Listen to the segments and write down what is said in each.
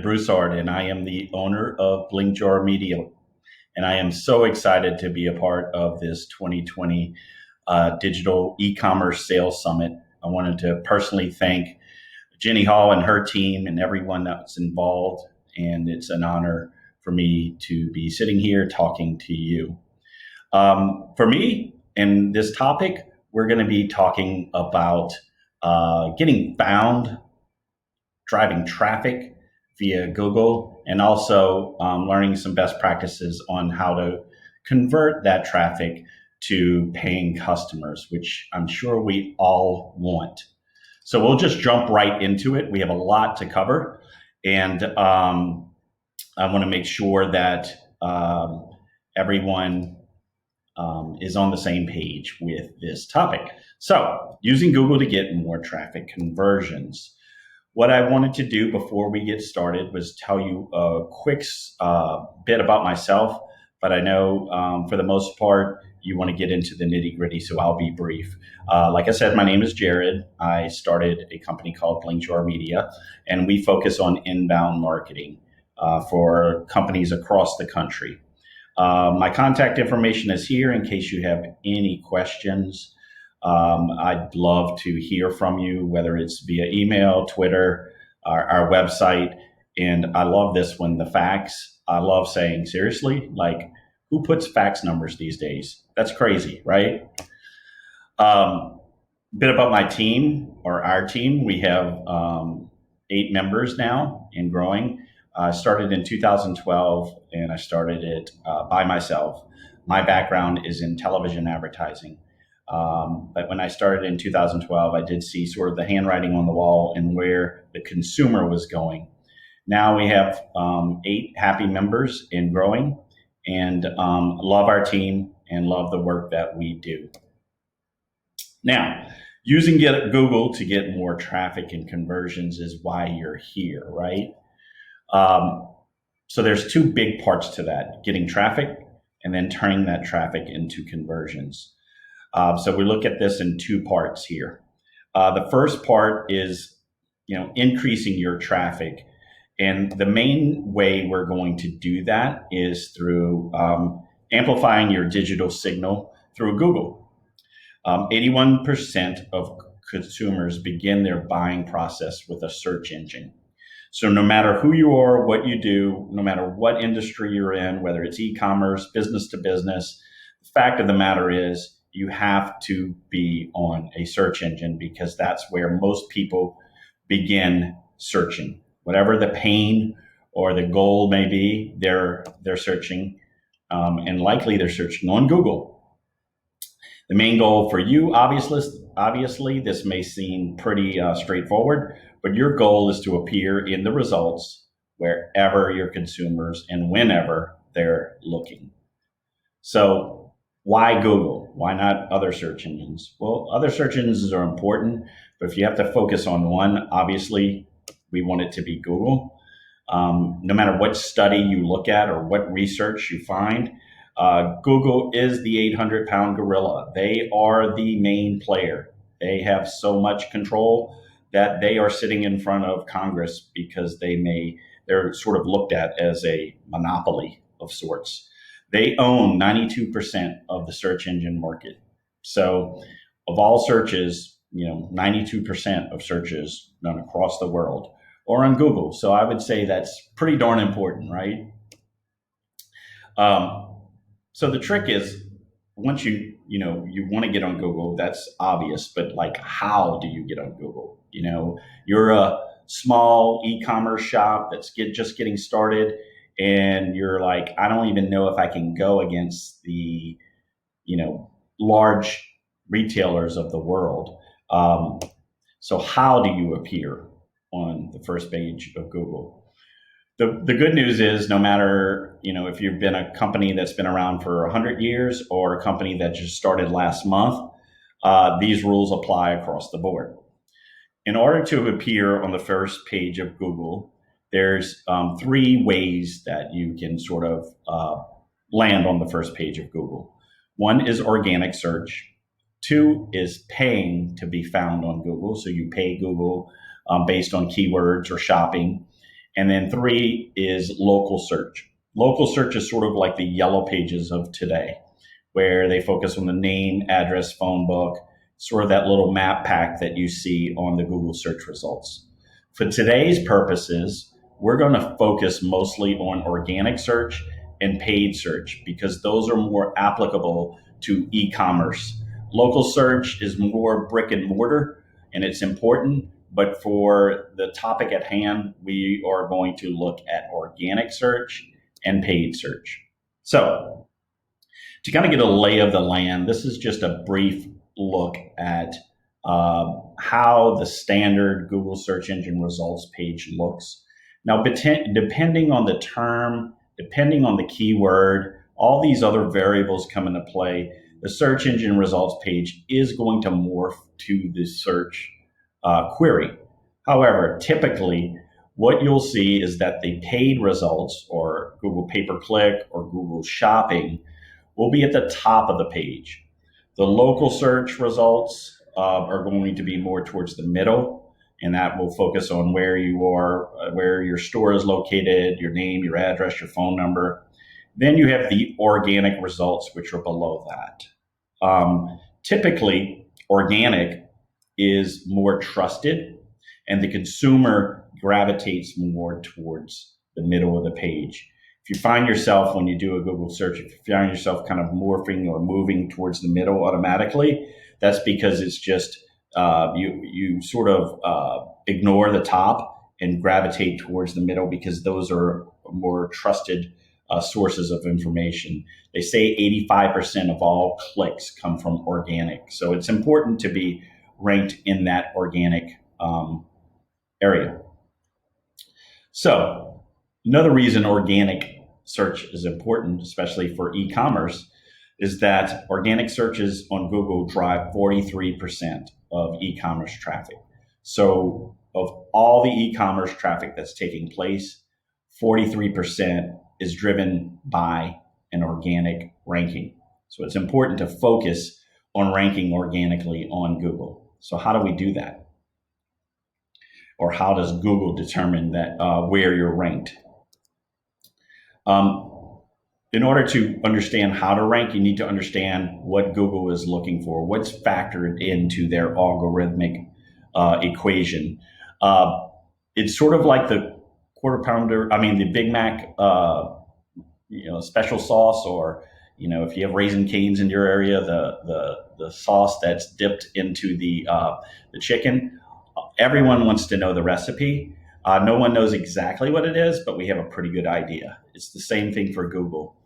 Jared Broussard, and I am the owner of Blink Jar Media. And I am so excited to be a part of this 2020 Digital E-commerce Sales Summit. I wanted to personally thank Jenny Hall and her team and everyone that's involved. And it's an honor for me to be sitting here talking to you. For me, in this topic, we're going to be talking about getting found, driving traffic via Google, and also learning some best practices on how to convert that traffic to paying customers, which I'm sure we all want. So we'll just jump right into it. We have a lot to cover, and I want to make sure that everyone is on the same page with this topic. So using Google to get more traffic conversions. What I wanted to do before we get started was tell you a quick bit about myself, but I know for the most part, you want to get into the nitty gritty, so I'll be brief. Like I said, my name is Jared. I started a company called Blink Jar Media, and we focus on inbound marketing for companies across the country. My contact information is here in case you have any questions. I'd love to hear from you, whether it's via email, Twitter, our website. And I love this one, the fax. I love saying, seriously, like who puts fax numbers these days? That's crazy, right? Bit about my team or our team. We have 8 members now and growing. I started in 2012 and I started it by myself. My background is in television advertising. But when I started in 2012, I did see sort of the handwriting on the wall and where the consumer was going. Now we have 8 happy members and growing, and love our team and love the work that we do. Now, using Google to get more traffic and conversions is why you're here, right? So there's 2 big parts to that, getting traffic and then turning that traffic into conversions. So we look at this in 2 parts here. The first part is, increasing your traffic. And the main way we're going to do that is through amplifying your digital signal through Google. 81% of consumers begin their buying process with a search engine. So no matter who you are, what you do, no matter what industry you're in, whether it's e-commerce, business to business, the fact of the matter is, you have to be on a search engine because that's where most people begin searching. Whatever the pain or the goal may be, they're searching, and likely they're searching on Google. The main goal for you, obviously, this may seem pretty straightforward, but your goal is to appear in the results wherever your consumers and whenever they're looking. So why Google? Why not other search engines? Well, other search engines are important, but if you have to focus on one, obviously we want it to be Google. No matter what study you look at or what research you find, Google is the 800-pound gorilla. They are the main player. They have so much control that they are sitting in front of Congress because they're sort of looked at as a monopoly of sorts. They own 92% of the search engine market. So of all searches, 92% of searches done across the world or on Google. So I would say that's pretty darn important, right? So the trick is once you want to get on Google, that's obvious, but like, how do you get on Google? You're a small e-commerce shop that's just getting started. And you're like, I don't even know if I can go against the, large retailers of the world. So how do you appear on the first page of Google? The good news is no matter, if you've been a company that's been around for 100 years or a company that just started last month, these rules apply across the board. In order to appear on the first page of Google, there's 3 ways that you can sort of land on the first page of Google. 1 is organic search. 2 is paying to be found on Google. So you pay Google based on keywords or shopping. And then 3 is local search. Local search is sort of like the yellow pages of today, where they focus on the name, address, phone book, sort of that little map pack that you see on the Google search results. For today's purposes, we're going to focus mostly on organic search and paid search because those are more applicable to e-commerce. Local search is more brick and mortar and it's important, but for the topic at hand, we are going to look at organic search and paid search. So to kind of get a lay of the land, this is just a brief look at how the standard Google search engine results page looks. Now, depending on the term, depending on the keyword, all these other variables come into play. The search engine results page is going to morph to the search query. However, typically, what you'll see is that the paid results, or Google pay-per-click or Google Shopping, will be at the top of the page. The local search results are going to be more towards the middle, and that will focus on where you are, where your store is located, your name, your address, your phone number. Then you have the organic results, which are below that. Typically, organic is more trusted, and the consumer gravitates more towards the middle of the page. If you find yourself, when you do a Google search, if you find yourself kind of morphing or moving towards the middle automatically, that's because it's just you sort of ignore the top and gravitate towards the middle because those are more trusted sources of information. They say 85% of all clicks come from organic. So it's important to be ranked in that organic area. So another reason organic search is important, especially for e-commerce, is that organic searches on Google drive 43% of e-commerce traffic. So of all the e-commerce traffic that's taking place, 43% is driven by an organic ranking. So it's important to focus on ranking organically on Google. So how do we do that? Or how does Google determine that where you're ranked? In order to understand how to rank, you need to understand what Google is looking for, what's factored into their algorithmic equation. It's sort of like the the Big Mac, special sauce, or if you have Raising Cane's in your area, the sauce that's dipped into the chicken. Everyone wants to know the recipe. No one knows exactly what it is, but we have a pretty good idea. It's the same thing for Google.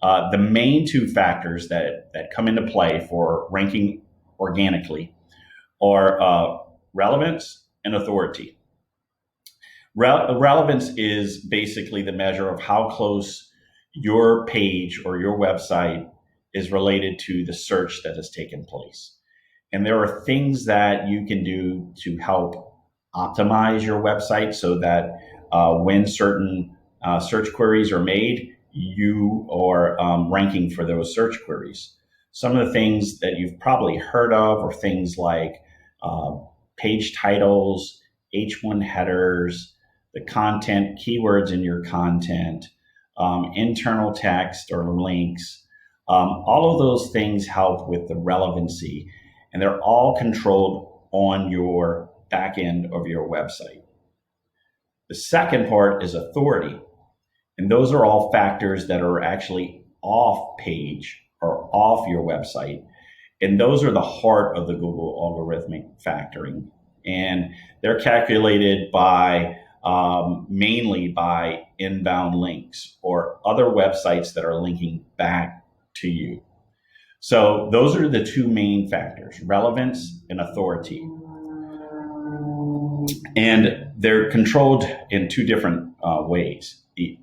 The main two factors that come into play for ranking organically are relevance and authority. Relevance is basically the measure of how close your page or your website is related to the search that has taken place. And there are things that you can do to help optimize your website so that when certain search queries are made, you are ranking for those search queries. Some of the things that you've probably heard of are things like page titles, H1 headers, the content, keywords in your content, internal text or links. All of those things help with the relevancy, and they're all controlled on your back end of your website. The second part is authority. And those are all factors that are actually off page or off your website. And those are the heart of the Google algorithmic factoring. And they're calculated by mainly by inbound links or other websites that are linking back to you. So those are the two main factors, relevance and authority. And they're controlled in two different ways. The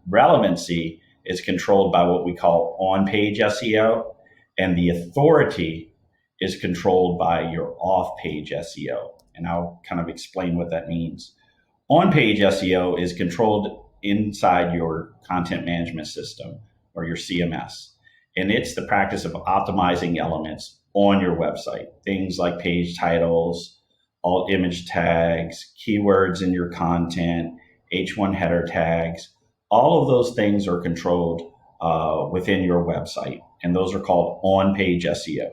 relevancy is controlled by what we call on-page SEO, and the authority is controlled by your off-page SEO. And I'll kind of explain what that means. On-page SEO is controlled inside your content management system or your CMS. And it's the practice of optimizing elements on your website. Things like page titles, alt image tags, keywords in your content, H1 header tags. All of those things are controlled within your website, and those are called on-page SEO.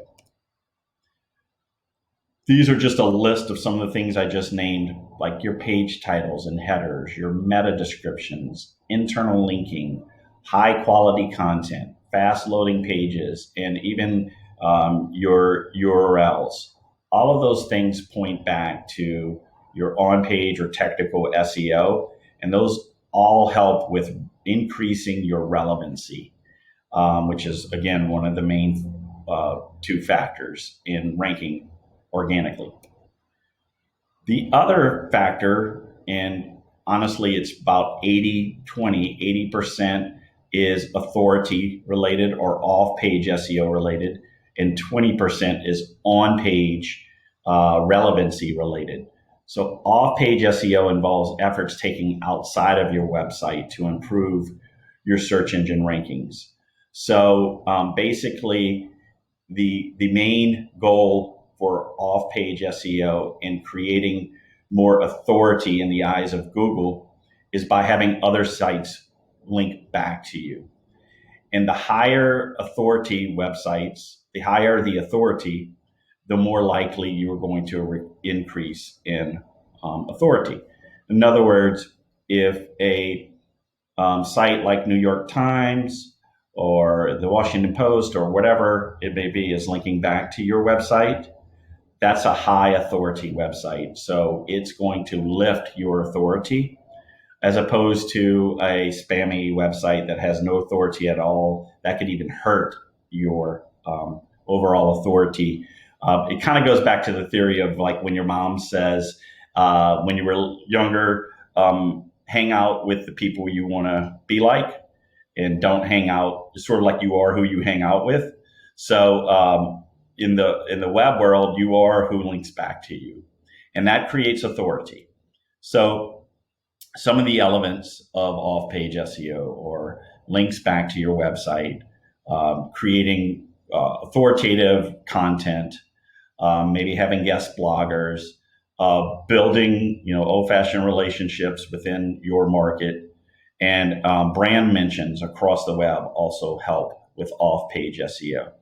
These are just a list of some of the things I just named, like your page titles and headers, your meta descriptions, internal linking, high quality content, fast loading pages, and even your URLs. All of those things point back to your on-page or technical SEO, and those all help with increasing your relevancy, which is, again, one of the main two factors in ranking organically. The other factor, and honestly, it's about 80-20, 80% is authority related or off-page SEO related, and 20% is on-page relevancy related. So off-page SEO involves efforts taken outside of your website to improve your search engine rankings. So basically, the main goal for off-page SEO and creating more authority in the eyes of Google is by having other sites link back to you. And the higher authority websites, the higher the authority, the more likely you are going to increase in authority. In other words, if a site like New York Times or the Washington Post or whatever it may be is linking back to your website, that's a high authority website. So it's going to lift your authority, as opposed to a spammy website that has no authority at all. That could even hurt your overall authority. It kind of goes back to the theory of, like, when your mom says, when you were younger, hang out with the people you want to be like, and don't hang out, sort of like you are who you hang out with. So in the web world, you are who links back to you, and that creates authority. So some of the elements of off-page SEO or links back to your website, creating authoritative content, maybe having guest bloggers, building old-fashioned relationships within your market, and brand mentions across the web also help with off-page SEO.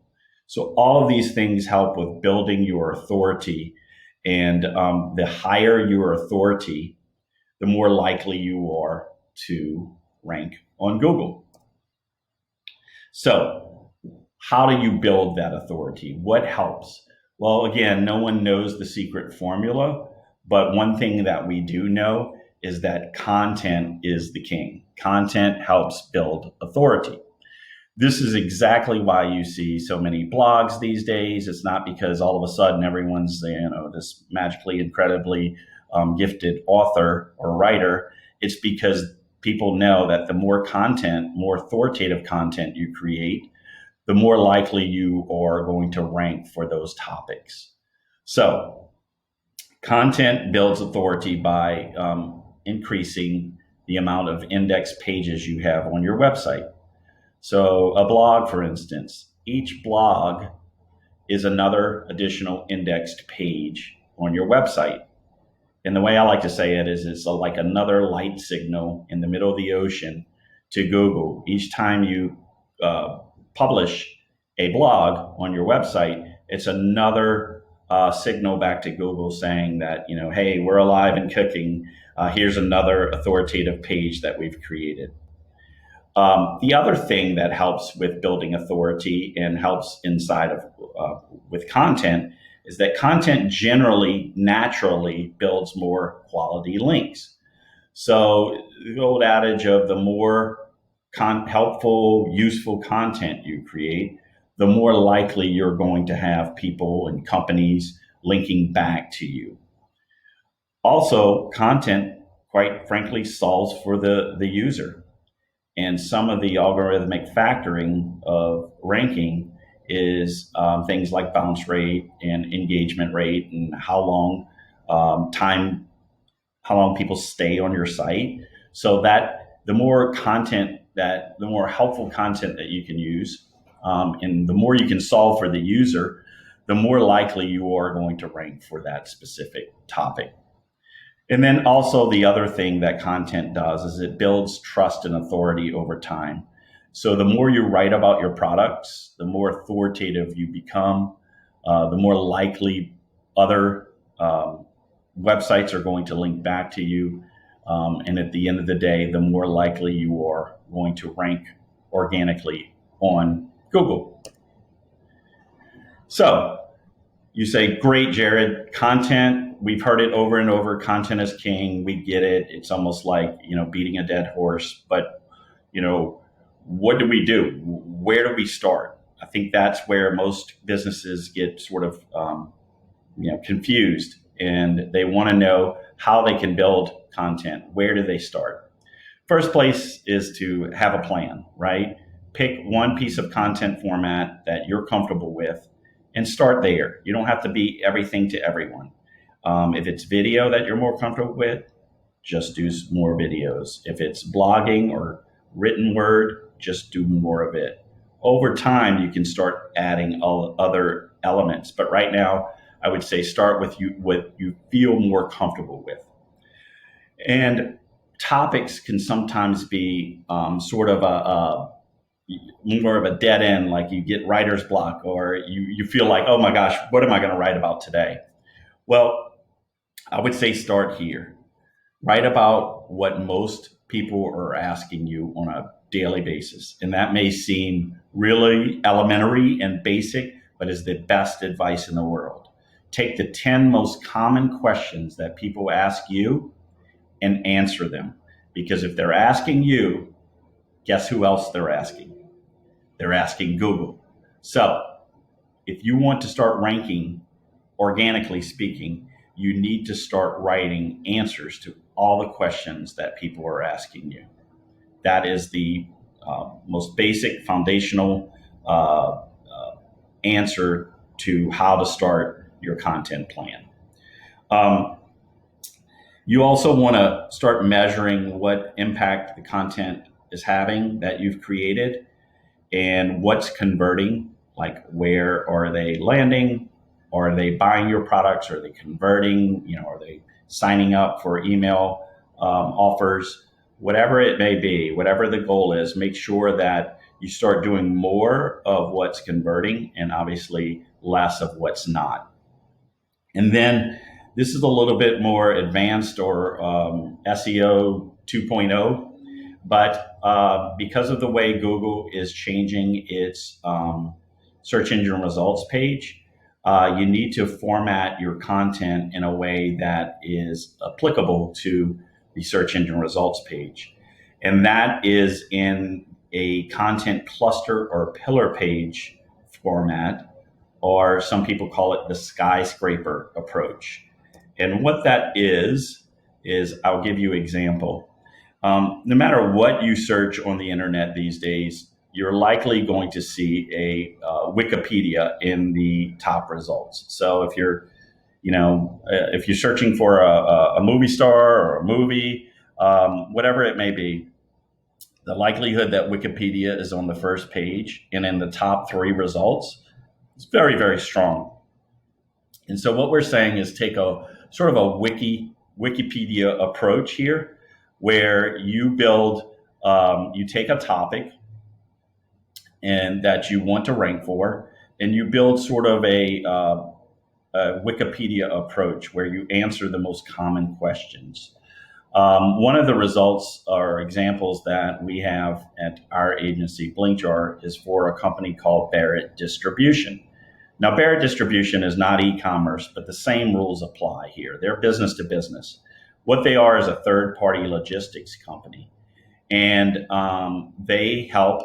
So all of these things help with building your authority, and the higher your authority, the more likely you are to rank on Google. So how do you build that authority? What helps? Well, again, no one knows the secret formula, but one thing that we do know is that content is the king. Content helps build authority. This is exactly why you see so many blogs these days. It's not because all of a sudden everyone's this magically, incredibly gifted author or writer. It's because people know that the more content, more authoritative content you create, the more likely you are going to rank for those topics. So content builds authority by increasing the amount of index pages you have on your website. So a blog, for instance, each blog is another additional indexed page on your website. And the way I like to say it is it's like another light signal in the middle of the ocean to Google. Each time you publish a blog on your website, it's another signal back to Google saying that, hey, we're alive and cooking. Here's another authoritative page that we've created. The other thing that helps with building authority and helps inside of with content is that content generally, naturally builds more quality links. So the old adage of the more helpful, useful content you create, the more likely you're going to have people and companies linking back to you. Also, content, quite frankly, solves for the user. And some of the algorithmic factoring of ranking is things like bounce rate and engagement rate and how long people stay on your site. So that the more helpful content that you can use, and the more you can solve for the user, the more likely you are going to rank for that specific topic. And then also the other thing that content does is it builds trust and authority over time. So the more you write about your products, the more authoritative you become, the more likely other websites are going to link back to you. And at the end of the day, the more likely you are going to rank organically on Google. So you say, great, Jared, content, we've heard it over and over. Content is king. We get it. It's almost like, beating a dead horse. But, what do we do? Where do we start? I think that's where most businesses get sort of, confused, and they want to know how they can build content. Where do they start? First place is to have a plan, right? Pick one piece of content format that you're comfortable with and start there. You don't have to be everything to everyone. If it's video that you're more comfortable with, just do more videos. If it's blogging or written word, just do more of it. Over time, you can start adding all other elements. But right now, I would say start with what you feel more comfortable with. And topics can sometimes be sort of more of a dead end, like you get writer's block, or you feel like, oh my gosh, what am I going to write about today? Well, I would say start here. Write about what most people are asking you on a daily basis. And that may seem really elementary and basic, but is the best advice in the world. Take the 10 most common questions that people ask you and answer them. Because if they're asking you, guess who else they're asking? They're asking Google. So if you want to start ranking, organically speaking, you need to start writing answers to all the questions that people are asking you. That is the most basic foundational answer to how to start your content plan. You also want to start measuring what impact the content is having that you've created and what's converting, like where are they landing? Are they buying your products? Are they converting? Are they signing up for email offers? Whatever it may be, whatever the goal is, make sure that you start doing more of what's converting and obviously less of what's not. And then this is a little bit more advanced or SEO 2.0, but because of the way Google is changing its search engine results page, you need to format your content in a way that is applicable to the search engine results page. And that is in a content cluster or pillar page format, or some people call it the skyscraper approach. And what that is I'll give you an example. No matter what you search on the internet these days, you're likely going to see a Wikipedia in the top results. So if you're searching for a movie star or a movie, whatever it may be, the likelihood that Wikipedia is on the first page and in the top 3 results is very, very strong. And so what we're saying is take a sort of a Wikipedia approach here, where you build, you take a topic and that you want to rank for, and you build sort of a Wikipedia approach where you answer the most common questions. One of the results or examples that we have at our agency, Blinkjar, is for a company called Barrett Distribution. Now, Barrett Distribution is not e-commerce, but the same rules apply here. They're business to business. What they are is a third-party logistics company, and they help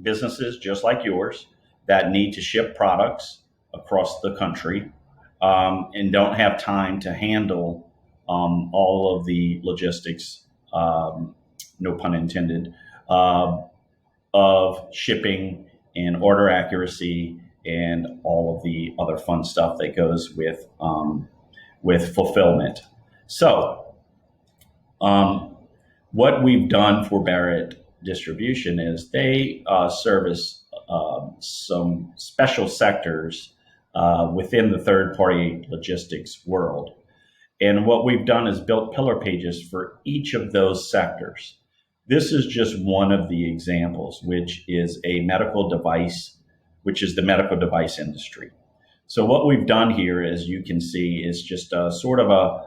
businesses just like yours that need to ship products across the country and don't have time to handle all of the logistics, no pun intended, of shipping and order accuracy and all of the other fun stuff that goes with fulfillment. So what we've done for Barrett Distribution is they service some special sectors within the third-party logistics world. And what we've done is built pillar pages for each of those sectors. This is just one of the examples, which is a medical device, which is the medical device industry. So what we've done here, as you can see, is just a sort of a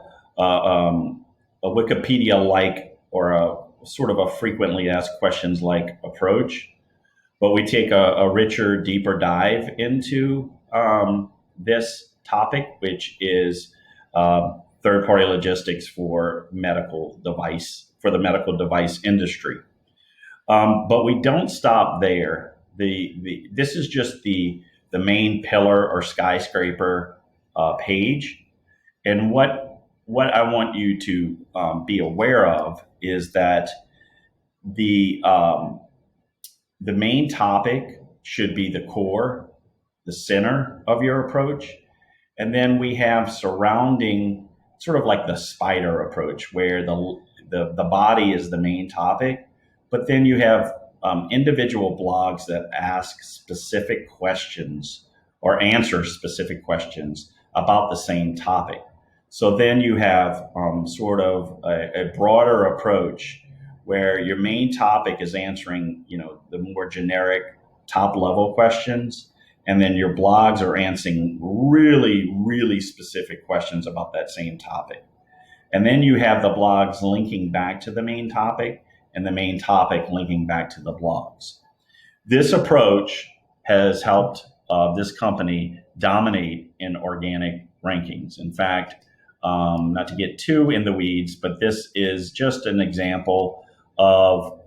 Wikipedia-like or a sort of a frequently asked questions-like approach. But we take a richer, deeper dive into this topic, which is third-party logistics for the medical device industry. But we don't stop there. This is just the main pillar or skyscraper page, and what I want you to be aware of is that the main topic should be the core, the center of your approach, and then we have surrounding, sort of like the spider approach, where the body is the main topic, but then you have individual blogs that ask specific questions or answer specific questions about the same topic. So then you have sort of a broader approach where your main topic is answering, the more generic top level questions, and then your blogs are answering really, really specific questions about that same topic. And then you have the blogs linking back to the main topic and the main topic linking back to the blogs. This approach has helped this company dominate in organic rankings. In fact, not to get too in the weeds, but this is just an example of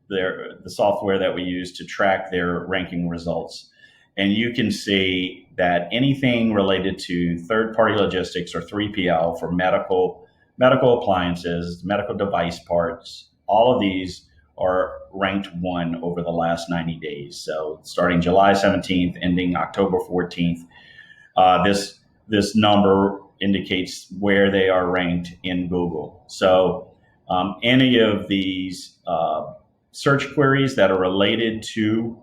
the software that we use to track their ranking results. And you can see that anything related to third-party logistics or 3PL for medical appliances, medical device parts, all of these are ranked 1 over the last 90 days. So starting July 17th, ending October 14th, this number indicates where they are ranked in Google. So any of these search queries that are related to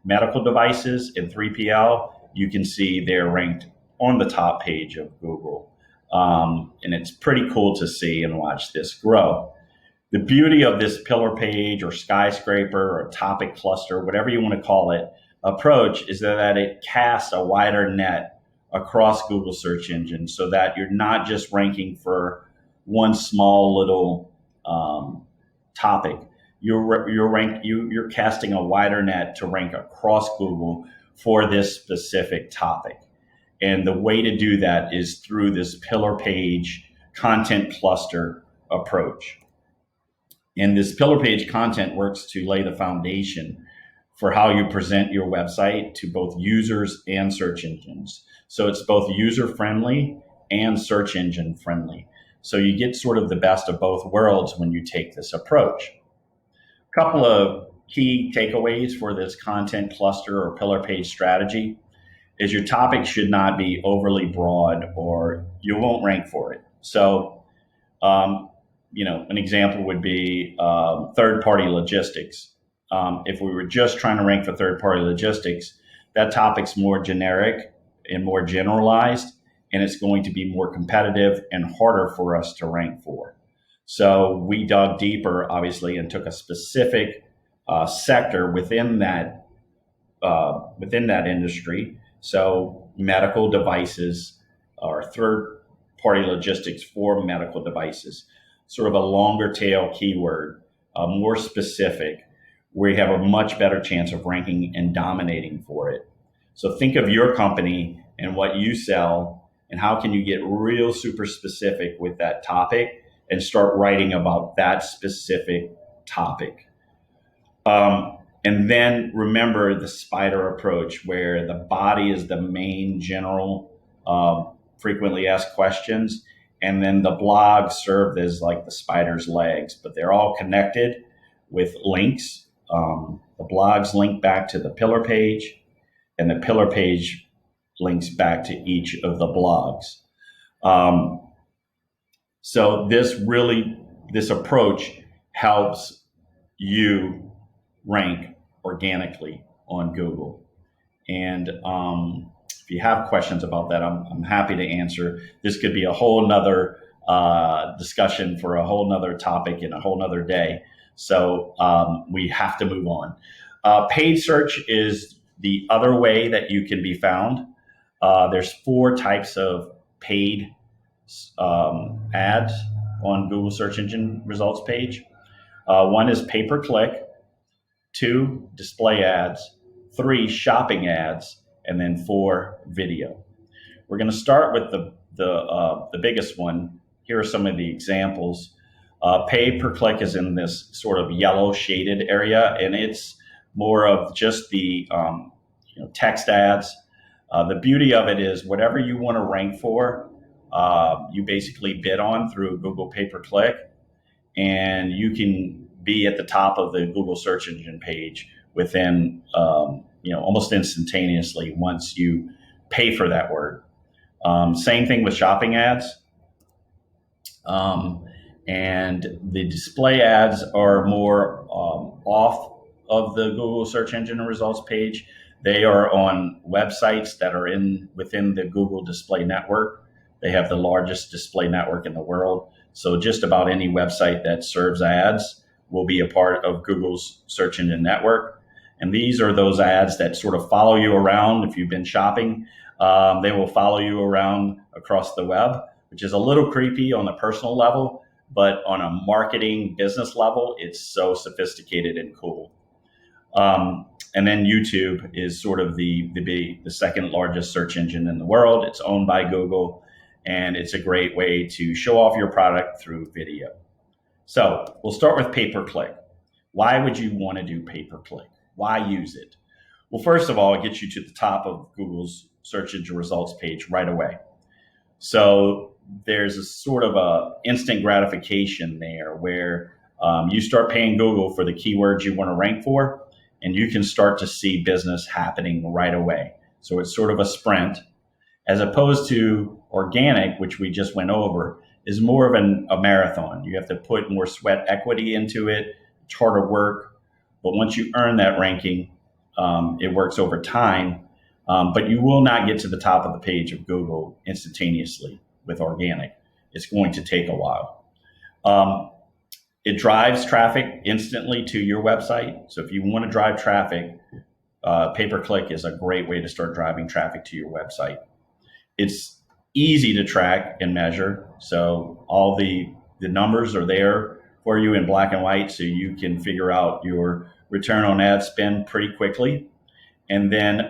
medical devices and 3PL, you can see they're ranked on the top page of Google. And it's pretty cool to see and watch this grow. The beauty of this pillar page or skyscraper or topic cluster, whatever you want to call it, approach is that it casts a wider net across Google search engine so that you're not just ranking for one small little topic. You're casting a wider net to rank across Google for this specific topic. And the way to do that is through this pillar page content cluster approach. And this pillar page content works to lay the foundation for how you present your website to both users and search engines. So it's both user friendly and search engine friendly. So you get sort of the best of both worlds when you take this approach. A couple of key takeaways for this content cluster or pillar page strategy is your topic should not be overly broad or you won't rank for it. So, an example would be third-party logistics. If we were just trying to rank for third-party logistics, that topic's more generic and more generalized, and it's going to be more competitive and harder for us to rank for. So we dug deeper, obviously, and took a specific sector within that industry. So medical devices or third-party logistics for medical devices, sort of a longer tail keyword, more specific, where you have a much better chance of ranking and dominating for it. So think of your company and what you sell and how can you get real super specific with that topic and start writing about that specific topic. And then remember the spider approach where the body is the main general frequently asked questions. And then the blogs serve as like the spider's legs, but they're all connected with links. The blogs link back to the pillar page and the pillar page links back to each of the blogs. So this approach helps you rank organically on Google. And if you have questions about that, I'm happy to answer. This could be a whole nother discussion for a whole nother topic in a whole nother day. So we have to move on. Paid search is the other way that you can be found. There's 4 types of paid ads on Google search engine results page. 1 is pay-per-click, 2 display ads, 3 shopping ads, and then 4 video. We're going to start with the biggest one. Here are some of the examples. Pay-per-click is in this sort of yellow shaded area, and it's more of just the text ads. The beauty of it is whatever you want to rank for, you basically bid on through Google pay-per-click, and you can be at the top of the Google search engine page within almost instantaneously once you pay for that word. Same thing with shopping ads. And the display ads are more off of the Google search engine results page. They are on websites that are within the Google display network. They have the largest display network in the world. So just about any website that serves ads will be a part of Google's search engine network. And these are those ads that sort of follow you around. If you've been shopping, they will follow you around across the web, which is a little creepy on a personal level, but on a marketing business level, it's so sophisticated and cool. And then YouTube is sort of the second largest search engine in the world. It's owned by Google, and it's a great way to show off your product through video. So we'll start with pay-per-click. Why would you want to do pay-per-click? Why use it? Well, first of all, it gets you to the top of Google's search engine results page right away. So there's a sort of a instant gratification there where you start paying Google for the keywords you want to rank for, and you can start to see business happening right away. So it's sort of a sprint, as opposed to organic, which we just went over, is more of a marathon. You have to put more sweat equity into it. It's harder work, but once you earn that ranking, it works over time. But you will not get to the top of the page of Google instantaneously with organic. It's going to take a while. It drives traffic instantly to your website. So if you want to drive traffic, pay-per-click is a great way to start driving traffic to your website. It's easy to track and measure. So all the numbers are there for you in black and white, so you can figure out your return on ad spend pretty quickly. And then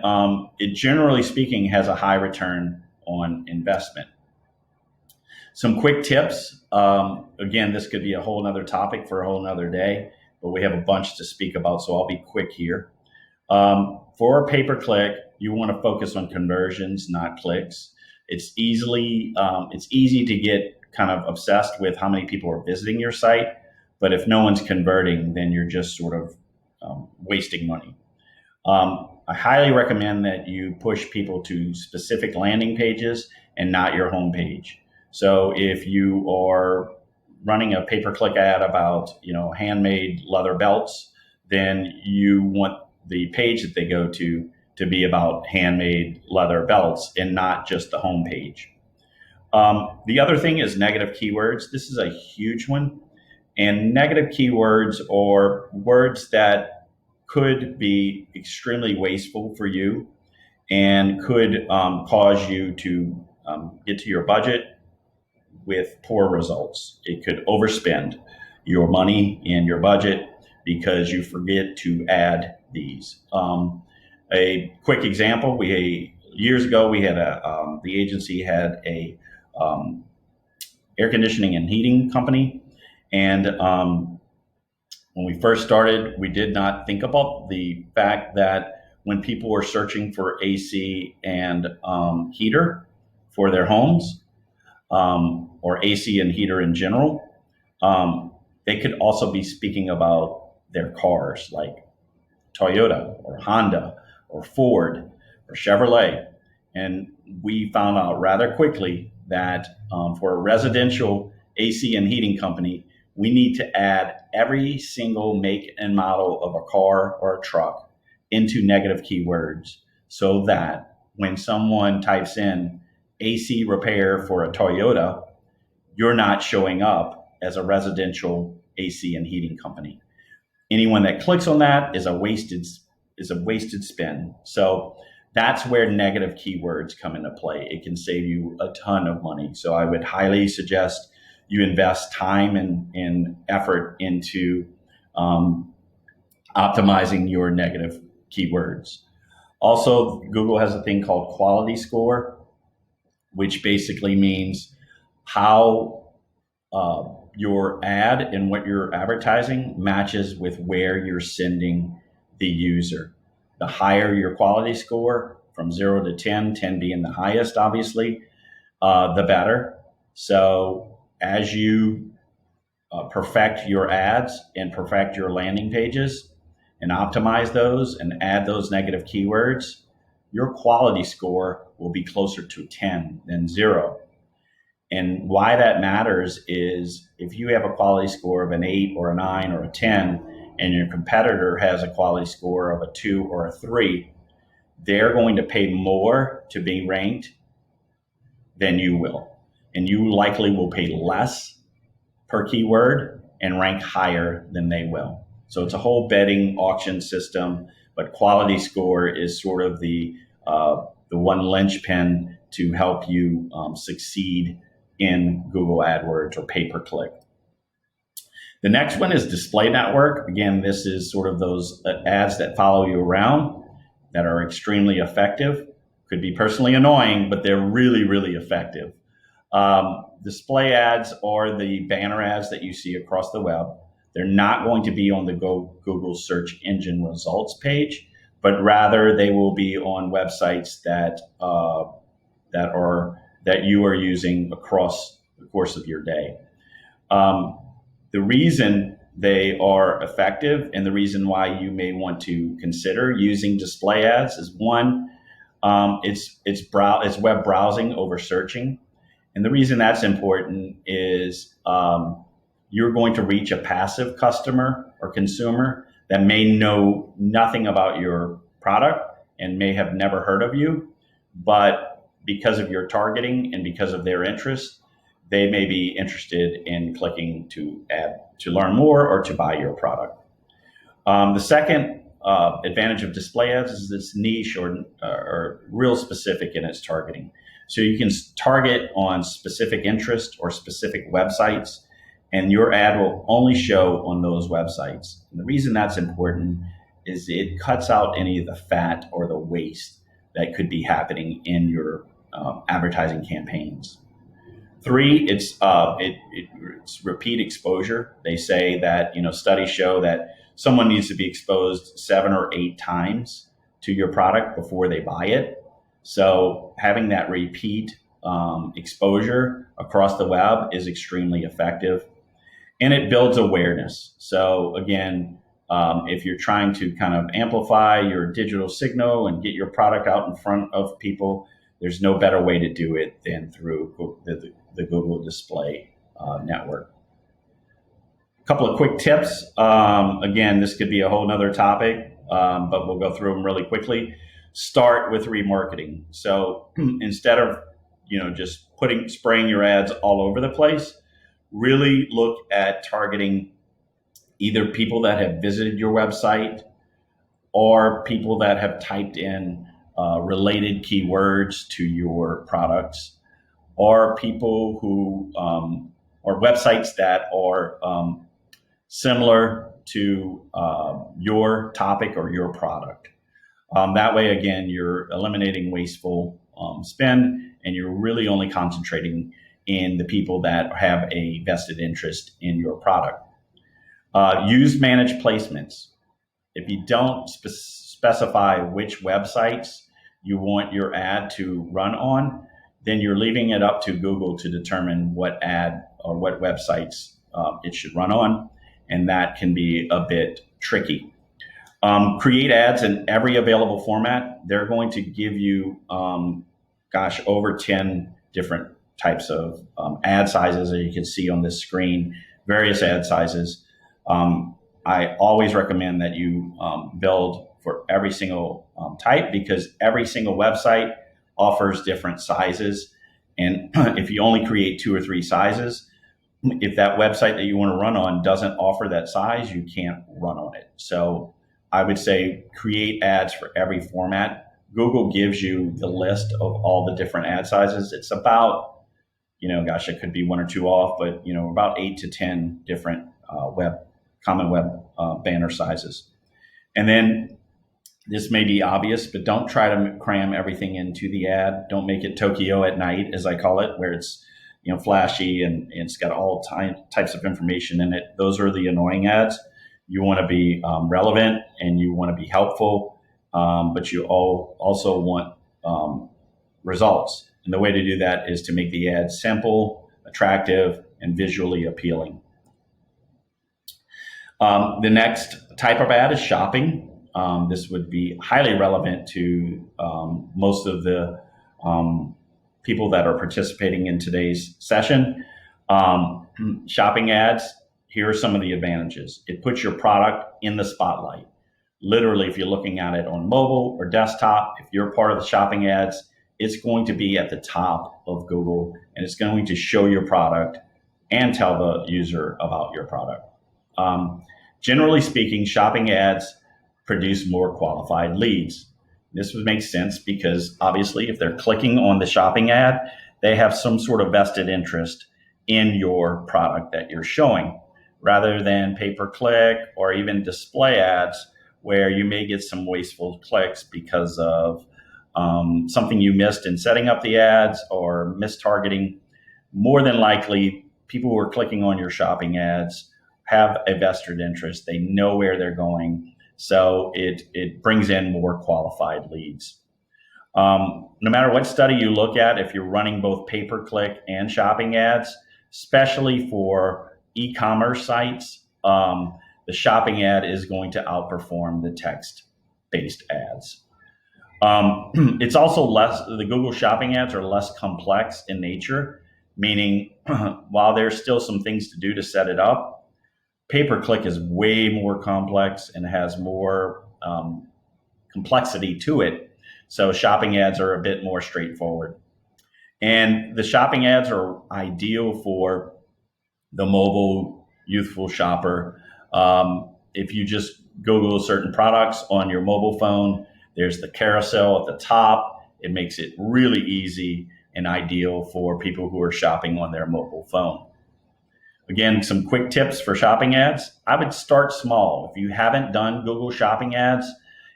it, generally speaking, has a high return on investment. Some quick tips. Again, this could be a whole nother topic for a whole nother day, but we have a bunch to speak about, so I'll be quick here. For pay-per-click, you want to focus on conversions, not clicks. It's easy to get kind of obsessed with how many people are visiting your site, but if no one's converting, then you're just sort of wasting money. I highly recommend that you push people to specific landing pages and not your home page. So if you are running a pay-per-click ad about, handmade leather belts, then you want the page that they go to be about handmade leather belts and not just the home page. The other thing is negative keywords. This is a huge one. And negative keywords are words that could be extremely wasteful for you and could cause you to get to your budget with poor results. It could overspend your money and your budget because you forget to add these. A quick example: years ago we had the agency had a air conditioning and heating company, and when we first started, we did not think about the fact that when people were searching for AC and heater for their homes, or AC and heater in general, they could also be speaking about their cars, like Toyota or Honda or Ford or Chevrolet. And we found out rather quickly that for a residential AC and heating company, we need to add every single make and model of a car or a truck into negative keywords so that when someone types in AC repair for a Toyota, you're not showing up as a residential AC and heating company. Anyone that clicks on that is a wasted spin. So that's where negative keywords come into play. It can save you a ton of money. So I would highly suggest you invest time and effort into optimizing your negative keywords. Also, Google has a thing called quality score, which basically means how your ad and what you're advertising matches with where you're sending the user. The higher your quality score, from 0 to 10, 10 being the highest, obviously, the better. So as you perfect your ads and perfect your landing pages and optimize those and add those negative keywords, your quality score will be closer to 10 than 0. And why that matters is if you have a quality score of an 8 or a 9 or a 10, and your competitor has a quality score of a 2 or a 3, they're going to pay more to be ranked than you will. And you likely will pay less per keyword and rank higher than they will. So it's a whole betting auction system, but quality score is sort of the one linchpin to help you succeed in Google AdWords or pay-per-click. The next one is display network. Again, this is sort of those ads that follow you around that are extremely effective. Could be personally annoying, but they're really, really effective. Display ads are the banner ads that you see across the web. They're not going to be on the Google search engine results page, but rather they will be on websites that you are using across the course of your day. The reason they are effective and the reason why you may want to consider using display ads is one, it's web browsing over searching. And the reason that's important is you're going to reach a passive customer or consumer that may know nothing about your product and may have never heard of you, but because of your targeting and because of their interest, they may be interested in clicking to learn more or to buy your product. The second advantage of display ads is it's niche or real specific in its targeting. So you can target on specific interest or specific websites, and your ad will only show on those websites. And the reason that's important is it cuts out any of the fat or the waste that could be happening in your advertising campaigns. 3, it's repeat exposure. They say that, studies show that someone needs to be exposed 7 or 8 times to your product before they buy it. So having that repeat exposure across the web is extremely effective, and it builds awareness. So again, if you're trying to kind of amplify your digital signal and get your product out in front of people, there's no better way to do it than through the Google Display Network. A couple of quick tips. Again, this could be a whole nother topic, but we'll go through them really quickly. Start with remarketing. So instead of just spraying your ads all over the place, really look at targeting either people that have visited your website or people that have typed in related keywords to your products, or people who or websites that are similar to your topic or your product. That way, again, you're eliminating wasteful spend, and you're really only concentrating in the people that have a vested interest in your product. Use managed placements. If you don't specify which websites you want your ad to run on, then you're leaving it up to Google to determine what ad or what websites it should run on, and that can be a bit tricky. Create ads in every available format. They're going to give you, over 10 different types of ad sizes, as you can see on this screen, various ad sizes. I always recommend that you build for every single type, because every single website offers different sizes. And if you only create 2 or 3 sizes, if that website that you want to run on doesn't offer that size, you can't run on it. So I would say create ads for every format. Google gives you the list of all the different ad sizes. It's about, it could be 1 or 2 off, but, about 8 to 10 different common web banner sizes. And then this may be obvious, but don't try to cram everything into the ad. Don't make it Tokyo at night, as I call it, where it's flashy and it's got all types of information in it. Those are the annoying ads. You want to be relevant and you want to be helpful, but you also want results. And the way to do that is to make the ad simple, attractive, and visually appealing. The next type of ad is shopping. This would be highly relevant to most of the people that are participating in today's session. Shopping ads, here are some of the advantages. It puts your product in the spotlight. Literally, if you're looking at it on mobile or desktop, if you're part of the shopping ads, it's going to be at the top of Google, and it's going to show your product and tell the user about your product. Generally speaking, shopping ads produce more qualified leads. This would make sense because obviously if they're clicking on the shopping ad, they have some sort of vested interest in your product that you're showing, rather than pay-per-click or even display ads where you may get some wasteful clicks because of something you missed in setting up the ads or mistargeting. More than likely, people who are clicking on your shopping ads have a vested interest. They know where they're going. So it brings in more qualified leads. No matter what study you look at, if you're running both pay-per-click and shopping ads, especially for e-commerce sites, the shopping ad is going to outperform the text-based ads. It's also the Google shopping ads are less complex in nature, meaning while there's still some things to do to set it up, pay-per-click is way more complex and has more complexity to it. So shopping ads are a bit more straightforward. And the shopping ads are ideal for the mobile youthful shopper. If you just Google certain products on your mobile phone, there's the carousel at the top. It makes it really easy and ideal for people who are shopping on their mobile phone. Again, some quick tips for shopping ads. I would start small. If you haven't done Google shopping ads,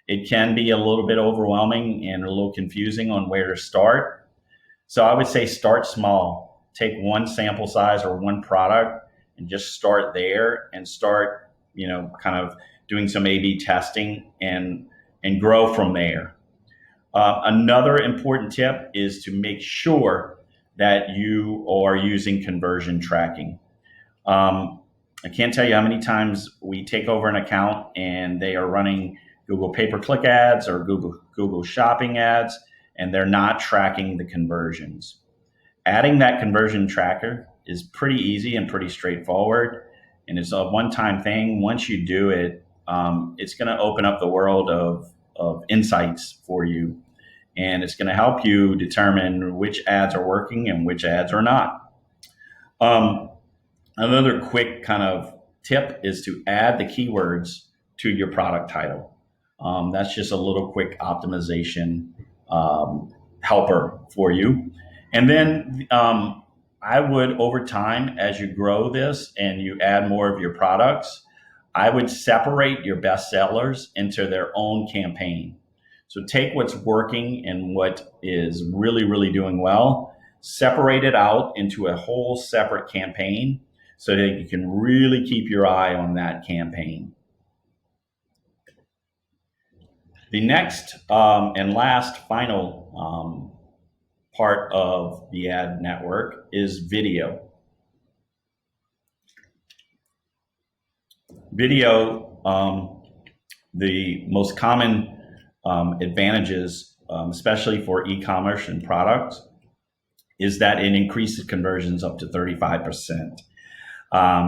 it can be a little bit overwhelming and a little confusing on where to start. So I would say start small. Take one sample size or one product and just start there and start, kind of doing some A/B testing and grow from there. Another important tip is to make sure that you are using conversion tracking. I can't tell you how many times we take over an account and they are running Google pay-per-click ads or Google shopping ads, and they're not tracking the conversions. Adding that conversion tracker is pretty easy and pretty straightforward, and it's a one-time thing. Once you do it, it's going to open up the world of insights for you, and it's going to help you determine which ads are working and which ads are not. Another quick kind of tip is to add the keywords to your product title. That's just a little quick optimization helper for you. And then I would, over time, as you grow this and you add more of your products, I would separate your best sellers into their own campaign. So take what's working and what is really, really doing well, separate it out into a whole separate campaign so that you can really keep your eye on that campaign. The next and last final part of the ad network is video. Video, the most common advantages, especially for e-commerce and products, is that it increases conversions up to 35%.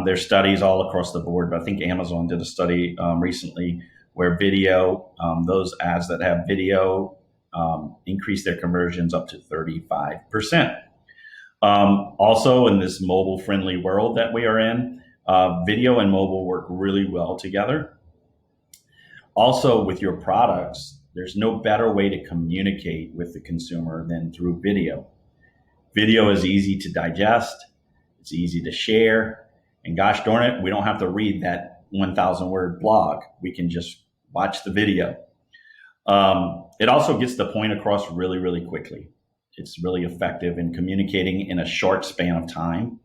There's studies all across the board, but I think Amazon did a study recently where video, those ads that have video increase their conversions up to 35%. Also, in this mobile-friendly world that we are in, video and mobile work really well together. Also, with your products, there's no better way to communicate with the consumer than through video. Video is easy to digest, it's easy to share, and gosh darn it, we don't have to read that 1,000-word blog. We can just watch the video. It also gets the point across really, really quickly. It's really effective in communicating in a short span of time.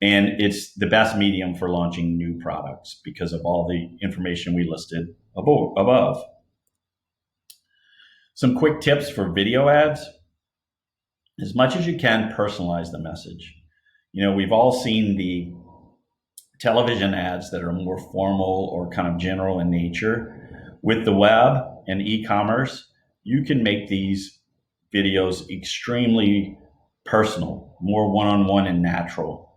And it's the best medium for launching new products because of all the information we listed above. Some quick tips for video ads. As much as you can, personalize the message. You know, we've all seen the television ads that are more formal or kind of general in nature. With the web and e-commerce, you can make these videos extremely personal, more one-on-one and natural.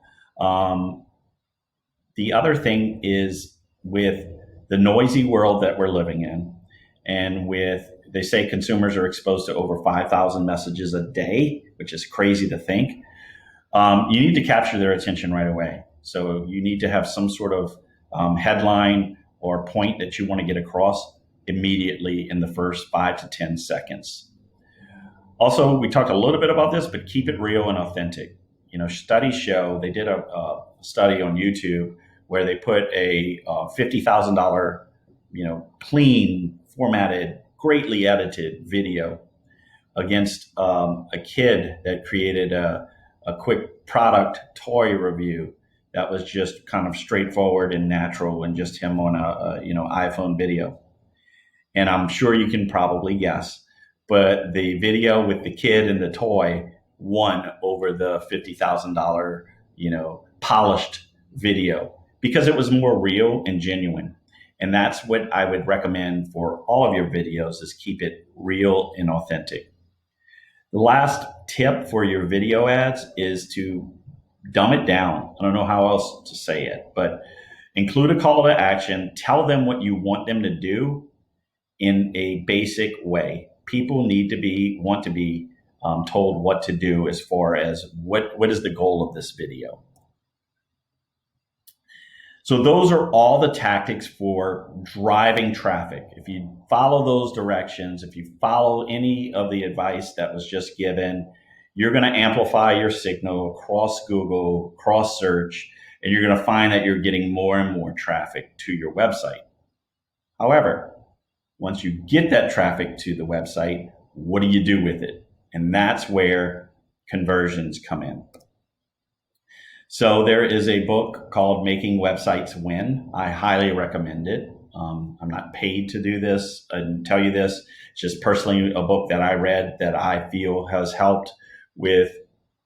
The other thing is with the noisy world that we're living in, and with, they say consumers are exposed to over 5,000 messages a day, which is crazy to think. You need to capture their attention right away. So you need to have some sort of headline or point that you want to get across immediately in the first 5 to 10 seconds. Also, we talked a little bit about this, but keep it real and authentic. You know, studies show, they did a study on YouTube where they put a $50,000, clean, formatted, greatly edited video against a kid that created a quick product toy review that was just kind of straightforward and natural and just him on a iPhone video. And I'm sure you can probably guess, but the video with the kid and the toy won over the $50,000, polished video because it was more real and genuine. And that's what I would recommend for all of your videos, is keep it real and authentic. The last tip for your video ads is to dumb it down. I don't know how else to say it, but include a call to action. Tell them what you want them to do in a basic way. People want to be told what to do as far as what is the goal of this video. So those are all the tactics for driving traffic. If you follow those directions, if you follow any of the advice that was just given, you're going to amplify your signal across Google, cross search, and you're going to find that you're getting more and more traffic to your website. However, once you get that traffic to the website, what do you do with it? And that's where conversions come in. So there is a book called Making Websites Win. I highly recommend it. I'm not paid to do this and tell you this. It's just personally a book that I read that I feel has helped with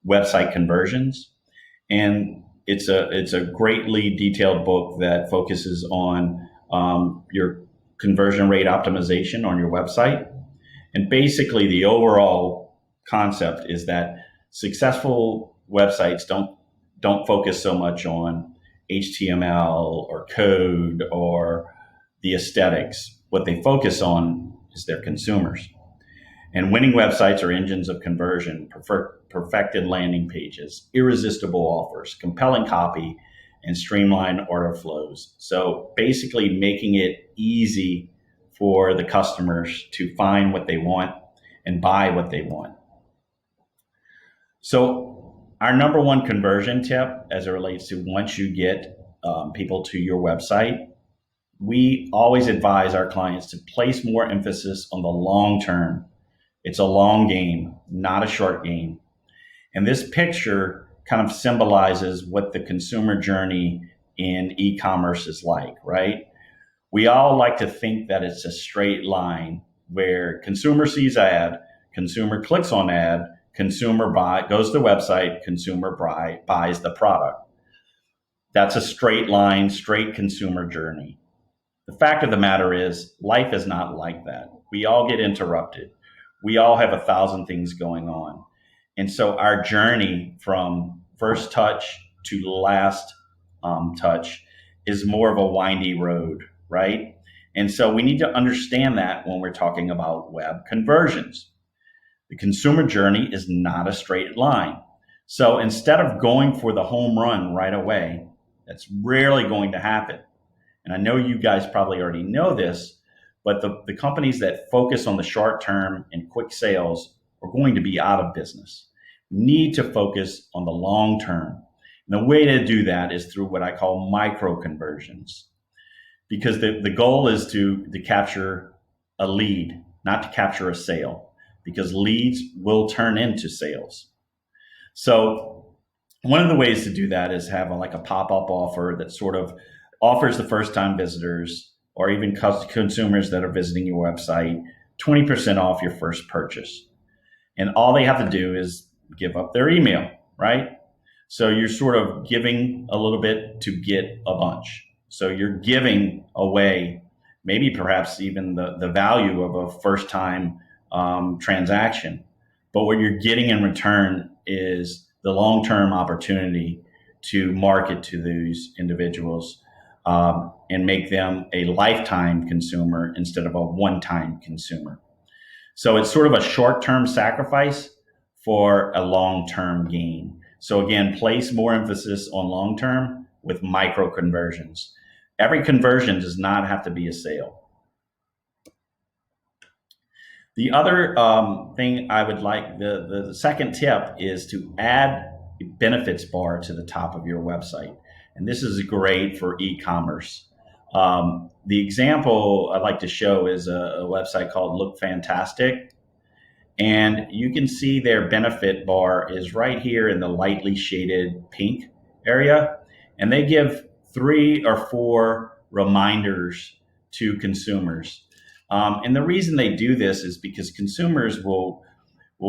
website conversions. And it's a greatly detailed book that focuses on your conversion rate optimization on your website. And basically the overall concept is that successful websites don't focus so much on HTML or code or the aesthetics. What they focus on is their consumers. And winning websites are engines of conversion, perfected landing pages, irresistible offers, compelling copy, and streamlined order flows. So basically making it easy for the customers to find what they want and buy what they want. So our number one conversion tip as it relates to once you get people to your website, we always advise our clients to place more emphasis on the long term. It's a long game, not a short game. And this picture kind of symbolizes what the consumer journey in e-commerce is like, right? We all like to think that it's a straight line where consumer sees ad, consumer clicks on ad, consumer goes to the website, consumer buys the product. That's a straight line, straight consumer journey. The fact of the matter is, life is not like that. We all get interrupted. We all have 1,000 things going on. And so our journey from first touch to last touch is more of a windy road, right? And so we need to understand that when we're talking about web conversions. The consumer journey is not a straight line. So instead of going for the home run right away, that's rarely going to happen. And I know you guys probably already know this, but the companies that focus on the short term and quick sales are going to be out of business. Need to focus on the long term. And the way to do that is through what I call micro conversions, because the goal is to capture a lead, not to capture a sale, because leads will turn into sales. So one of the ways to do that is have like a pop-up offer that sort of offers the first-time visitors or even consumers that are visiting your website 20% off your first purchase. And all they have to do is give up their email, right? So you're sort of giving a little bit to get a bunch. So you're giving away maybe perhaps even the value of a first-time transaction. But what you're getting in return is the long-term opportunity to market to these individuals and make them a lifetime consumer instead of a one-time consumer. So it's sort of a short-term sacrifice for a long-term gain. So again, place more emphasis on long-term with micro conversions. Every conversion does not have to be a sale. The other thing I would like, the second tip is to add a benefits bar to the top of your website. And this is great for e-commerce. The example I'd like to show is a website called Look Fantastic. And you can see their benefit bar is right here in the lightly shaded pink area. And they give 3 or 4 reminders to consumers. And the reason they do this is because consumers will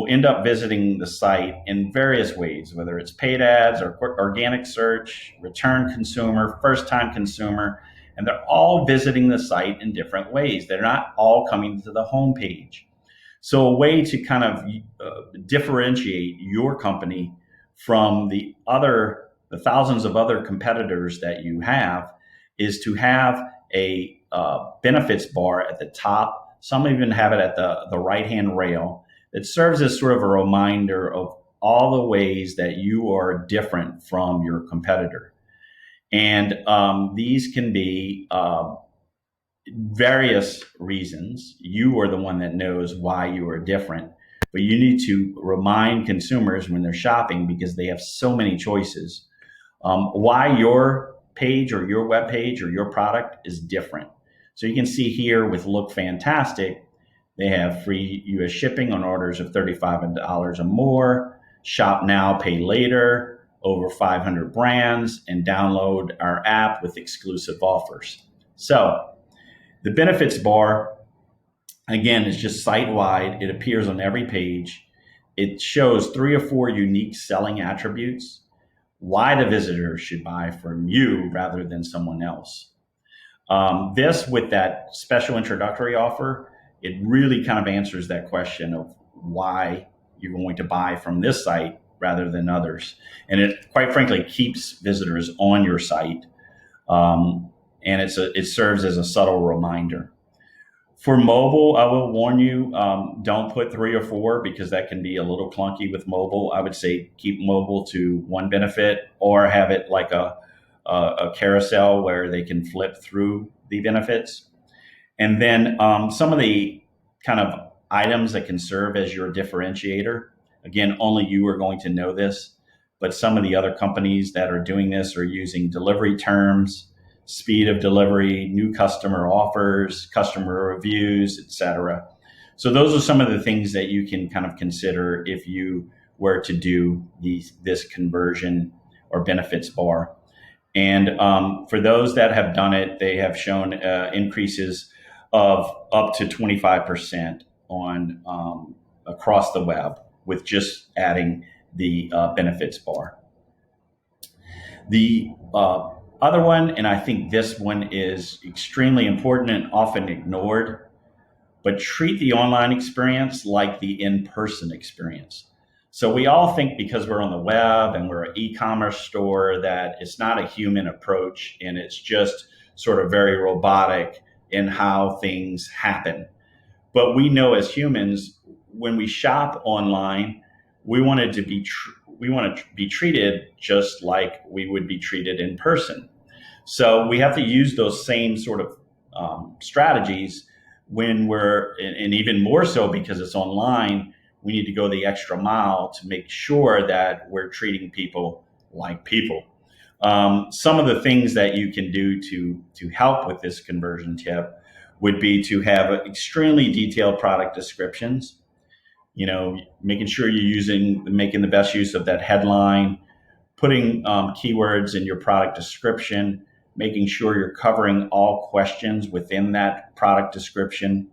end up visiting the site in various ways, whether it's paid ads or organic search, return consumer, first-time consumer, and they're all visiting the site in different ways. They're not all coming to the homepage. So a way to kind of differentiate your company from the thousands of other competitors that you have is to have a benefits bar at the top. Some even have it at the right-hand rail. It serves as sort of a reminder of all the ways that you are different from your competitor. And these can be various reasons. You are the one that knows why you are different, but you need to remind consumers when they're shopping, because they have so many choices, why your page or your web page or your product is different. So you can see here with Look Fantastic, they have free US shipping on orders of $35 or more, shop now, pay later, over 500 brands, and download our app with exclusive offers. So the benefits bar, again, is just site-wide. It appears on every page. It shows 3 or 4 unique selling attributes, why the visitor should buy from you rather than someone else. This, with that special introductory offer, it really kind of answers that question of why you're going to buy from this site rather than others. And it, quite frankly, keeps visitors on your site. And it serves as a subtle reminder. For mobile, I will warn you, don't put 3 or 4 because that can be a little clunky with mobile. I would say keep mobile to 1 benefit, or have it like a carousel where they can flip through the benefits. And then some of the kind of items that can serve as your differentiator. Again, only you are going to know this, but some of the other companies that are doing this are using delivery terms, speed of delivery, new customer offers, customer reviews, etc. So those are some of the things that you can kind of consider if you were to do this conversion or benefits bar. And for those that have done it, they have shown increases of up to 25% on across the web with just adding the benefits bar. The other one, and I think this one is extremely important and often ignored, but treat the online experience like the in-person experience. So we all think because we're on the web and we're an e-commerce store that it's not a human approach and it's just sort of very robotic in how things happen. But we know as humans, when we shop online, we want it to be we want to be treated just like we would be treated in person. So we have to use those same sort of strategies when and even more so because it's online, we need to go the extra mile to make sure that we're treating people like people. Some of the things that you can do to help with this conversion tip would be to have extremely detailed product descriptions. Making sure you're making the best use of that headline, putting keywords in your product description, making sure you're covering all questions within that product description.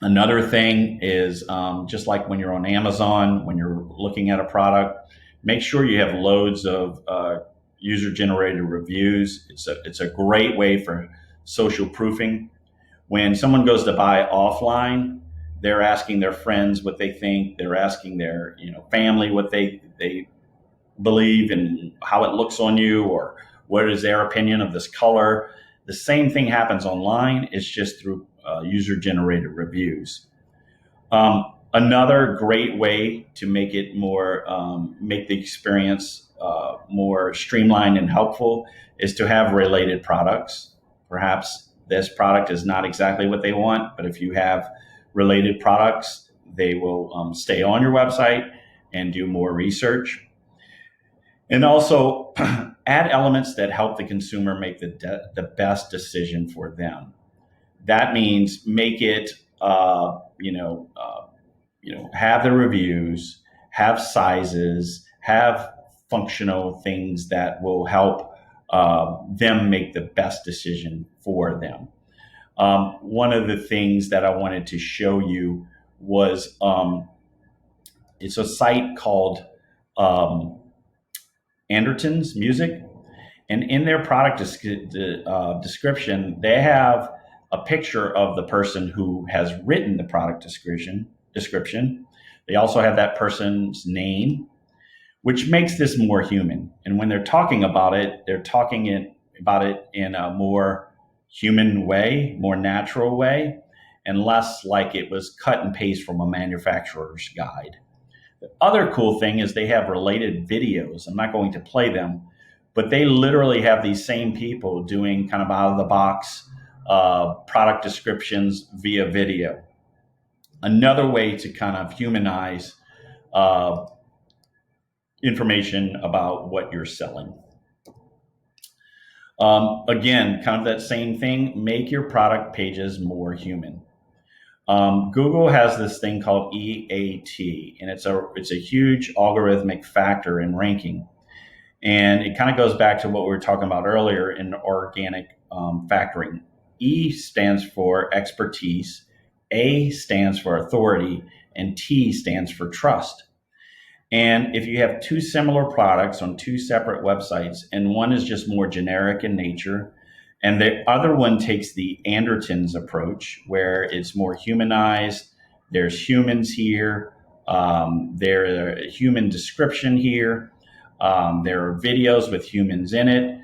Another thing is just like when you're on Amazon, when you're looking at a product, make sure you have loads of user-generated reviews. It's a great way for social proofing. When someone goes to buy offline, they're asking their friends what they think. They're asking their family what they believe and how it looks on you, or what is their opinion of this color. The same thing happens online. It's just through user-generated reviews. Another great way to make it make the experience more streamlined and helpful is to have related products. Perhaps this product is not exactly what they want, but if you have related products, they will stay on your website and do more research. And also add elements that help the consumer make the best decision for them. That means make it, have the reviews, have sizes, have functional things that will help them make the best decision for them. One of the things that I wanted to show you was it's a site called Anderton's Music, and in their product description, they have a picture of the person who has written the product description. They also have that person's name, which makes this more human. And when they're talking about it, they're talking about it in a more human way, more natural way, and less like it was cut and paste from a manufacturer's guide. The other cool thing is they have related videos. I'm not going to play them, but they literally have these same people doing kind of out of the box product descriptions via video. Another way to kind of humanize information about what you're selling. Again, kind of that same thing, make your product pages more human. Google has this thing called EAT, and it's a huge algorithmic factor in ranking. And it kind of goes back to what we were talking about earlier in organic factoring. E stands for expertise, A stands for authority, and T stands for trust. And if you have two similar products on two separate websites, and one is just more generic in nature, and the other one takes the Anderton's approach, where it's more humanized, there's humans here, there's a human description here, there are videos with humans in it,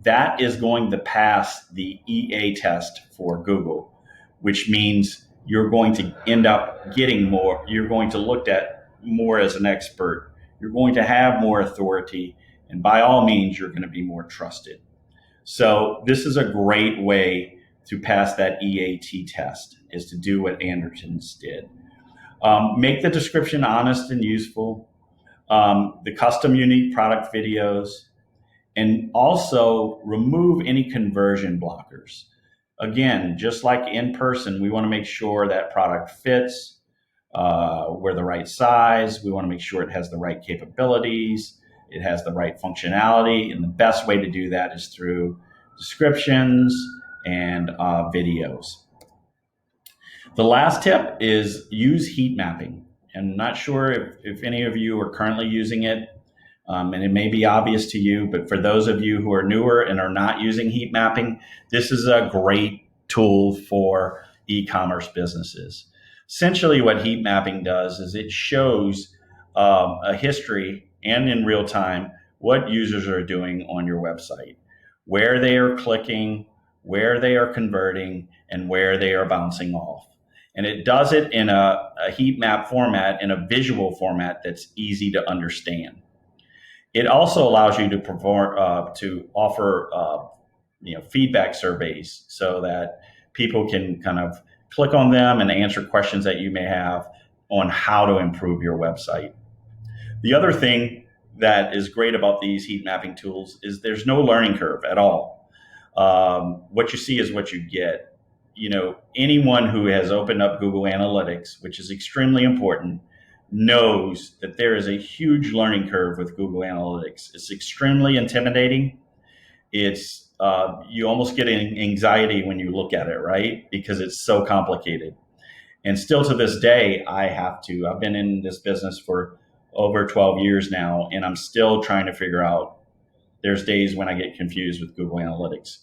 that is going to pass the EA test for Google, which means you're going to end up getting more, you're going to look at more as an expert, you're going to have more authority, and by all means, you're going to be more trusted. So this is a great way to pass that EAT test, is to do what Anderton's did. Make the description honest and useful, the custom unique product videos, and also remove any conversion blockers. Again, just like in person, we want to make sure that product fits, we're the right size, we want to make sure it has the right capabilities, it has the right functionality, and the best way to do that is through descriptions and videos. The last tip is use heat mapping. I'm not sure if any of you are currently using it, and it may be obvious to you, but for those of you who are newer and are not using heat mapping, this is a great tool for e-commerce businesses. Essentially what heat mapping does is it shows a history and in real time what users are doing on your website, where they are clicking, where they are converting and where they are bouncing off. And it does it in a heat map format, in a visual format that's easy to understand. It also allows you to offer feedback surveys so that people can kind of click on them and answer questions that you may have on how to improve your website. The other thing that is great about these heat mapping tools is there's no learning curve at all. What you see is what you get. Anyone who has opened up Google Analytics, which is extremely important, knows that there is a huge learning curve with Google Analytics. It's extremely intimidating. It's you almost get anxiety when you look at it, right? Because it's so complicated. And still to this day, I've been in this business for over 12 years now, and I'm still trying to figure out, there's days when I get confused with Google Analytics.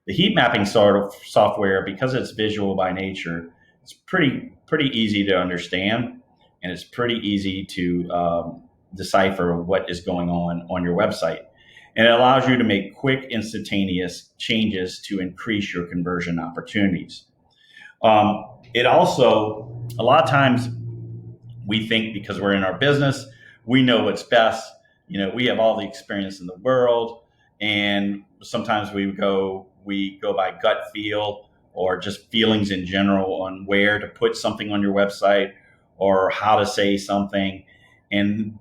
The heat mapping sort of software, because it's visual by nature, it's pretty easy to understand, and it's pretty easy to decipher what is going on your website. And it allows you to make quick, instantaneous changes to increase your conversion opportunities. It also, a lot of times we think because we're in our business, we know what's best. We have all the experience in the world, and sometimes we go by gut feel or just feelings in general on where to put something on your website or how to say something. And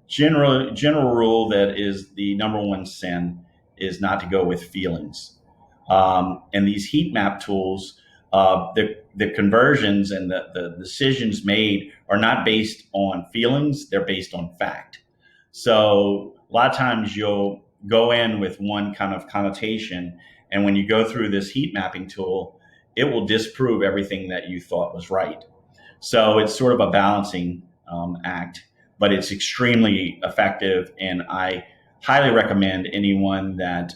general rule that is the number one sin is not to go with feelings. And these heat map tools, the conversions and the decisions made are not based on feelings, they're based on fact. So a lot of times you'll go in with one kind of connotation, and when you go through this heat mapping tool, it will disprove everything that you thought was right. So it's sort of a balancing act, but it's extremely effective, and I highly recommend anyone that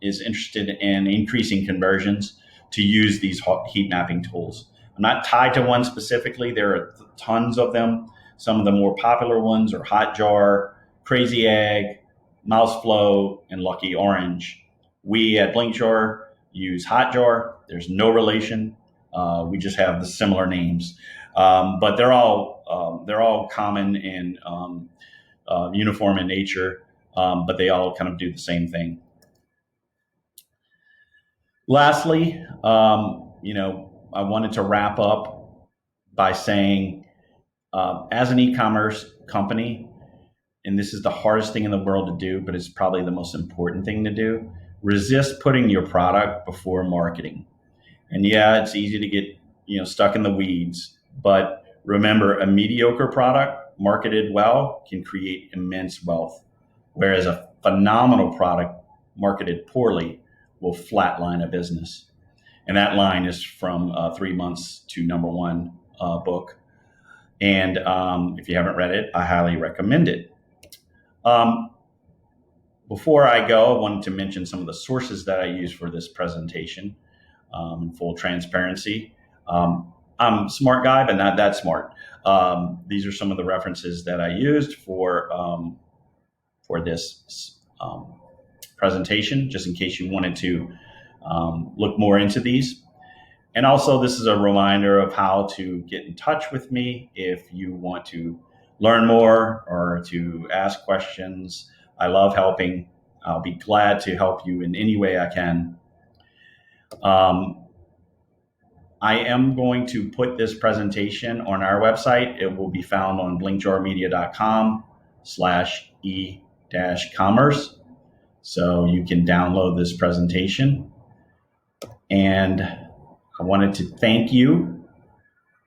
is interested in increasing conversions to use these heat mapping tools. I'm not tied to one specifically. There are tons of them. Some of the more popular ones are Hotjar, Crazy Egg, Mouseflow, and Lucky Orange. We at Blinkjar use Hotjar. There's no relation. We just have the similar names, but they're all common and uniform in nature, but they all kind of do the same thing. Lastly, I wanted to wrap up by saying, as an e-commerce company, and this is the hardest thing in the world to do, but it's probably the most important thing to do, resist putting your product before marketing. And yeah, it's easy to get stuck in the weeds, but remember, a mediocre product marketed well can create immense wealth, whereas a phenomenal product marketed poorly will flatline a business. And that line is from 3 Months to Number One book. And if you haven't read it, I highly recommend it. Before I go, I wanted to mention some of the sources that I use for this presentation. Full transparency. I'm a smart guy, but not that smart. These are some of the references that I used for this presentation, just in case you wanted to look more into these. And also, this is a reminder of how to get in touch with me if you want to learn more or to ask questions. I love helping. I'll be glad to help you in any way I can. I am going to put this presentation on our website. It will be found on blinkjarmedia.com/e-commerce. So you can download this presentation. And I wanted to thank you.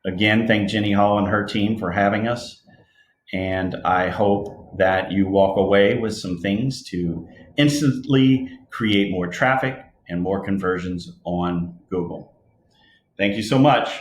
Again, thank Jenny Hall and her team for having us. And I hope that you walk away with some things to instantly create more traffic and more conversions on Google. Thank you so much.